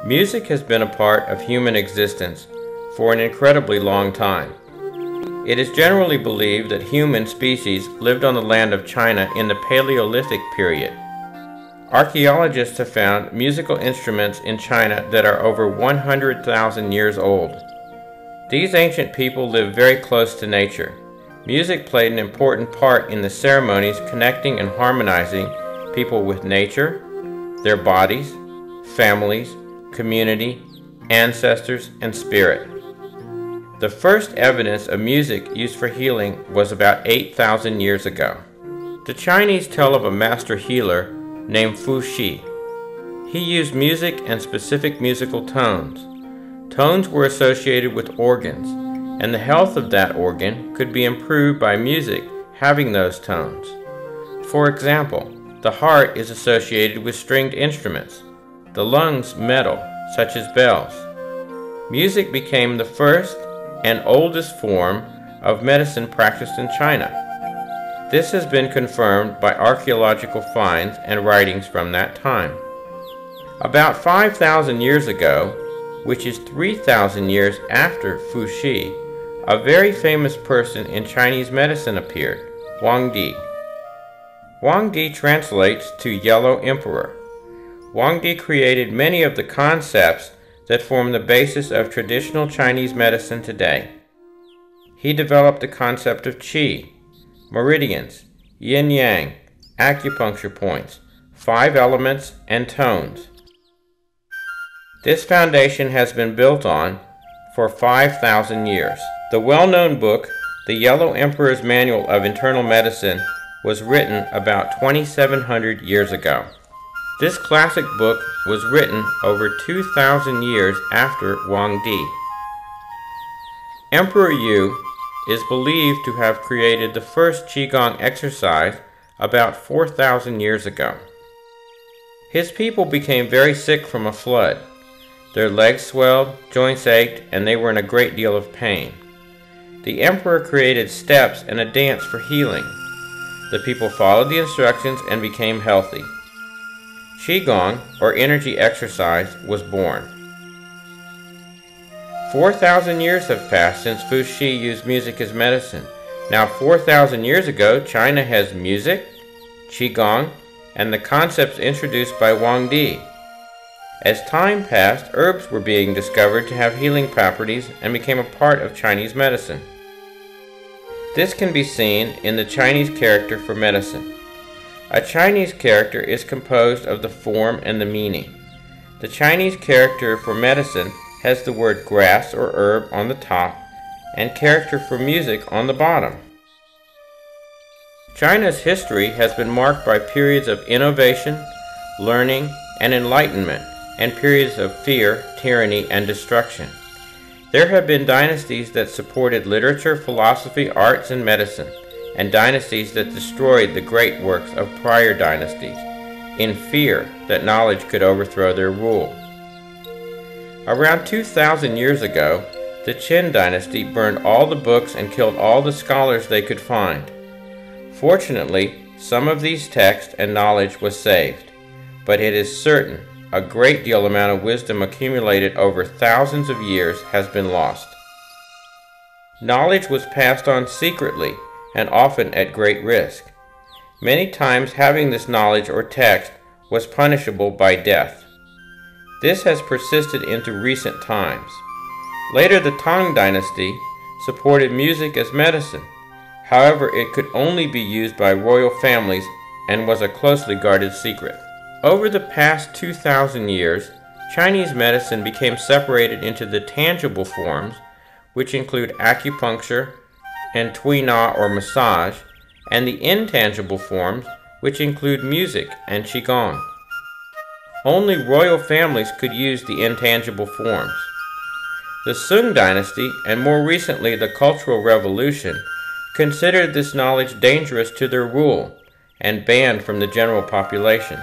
Music has been a part of human existence for an incredibly long time. It is generally believed that human species lived on the land of China in the Paleolithic period. Archeologists have found musical instruments in China that are over 100,000 years old. These ancient people lived very close to nature. Music played an important part in the ceremonies connecting and harmonizing people with nature, their bodies, families, community, ancestors, and spirit. The first evidence of music used for healing was about 8,000 years ago. The Chinese tell of a master healer named Fu-Shi. He used music and specific musical tones. Tones were associated with organs, and the health of that organ could be improved by music having those tones. For example, the heart is associated with stringed instruments, the lungs metal, such as bells. Music became the first and oldest form of medicine practiced in China. This has been confirmed by archaeological finds and writings from that time. About 5,000 years ago, which is 3,000 years after Fu-Shi, a very famous person in Chinese medicine appeared, Wang. Wang translates to Yellow Emperor. Wang created many of the concepts that form the basis of traditional Chinese medicine today. He developed the concept of Qi, meridians, yin-yang, acupuncture points, 5 elements, and tones. This foundation has been built on for 5,000 years. The well-known book, The Yellow Emperor's Manual of Internal Medicine, was written about 2,700 years ago. This classic book was written over 2,000 years after Wang Di. Emperor Yu is believed to have created the first Qigong exercise about 4,000 years ago. His people became very sick from a flood. Their legs swelled, joints ached, and they were in a great deal of pain. The emperor created steps and a dance for healing. The people followed the instructions and became healthy. Qigong, or energy exercise, was born. 4,000 years have passed since Fu-Shi used music as medicine. Now 4,000 years ago, China has music, Qigong, and the concepts introduced by Wang Di. As time passed, herbs were being discovered to have healing properties and became a part of Chinese medicine. This can be seen in the Chinese character for medicine. A Chinese character is composed of the form and the meaning. The Chinese character for medicine has the word grass or herb on the top and character for music on the bottom. China's history has been marked by periods of innovation, learning, and enlightenment, and periods of fear, tyranny, and destruction. There have been dynasties that supported literature, philosophy, arts, and medicine, and dynasties that destroyed the great works of prior dynasties, in fear that knowledge could overthrow their rule. Around 2,000 years ago, the Chin Dynasty burned all the books and killed all the scholars they could find. Fortunately, some of these texts and knowledge was saved, but it is certain a great deal amount of wisdom accumulated over thousands of years has been lost. Knowledge was passed on secretly and often at great risk. Many times having this knowledge or text was punishable by death. This has persisted into recent times. Later, the Tong Dynasty supported music as medicine. However, it could only be used by royal families and was a closely guarded secret. Over the past 2,000 years, Chinese medicine became separated into the tangible forms, which include acupuncture and tui-na or massage, and the intangible forms, which include music and Qigong. Only royal families could use the intangible forms. The Sung Dynasty, and more recently the Cultural Revolution, considered this knowledge dangerous to their rule and banned from the general population.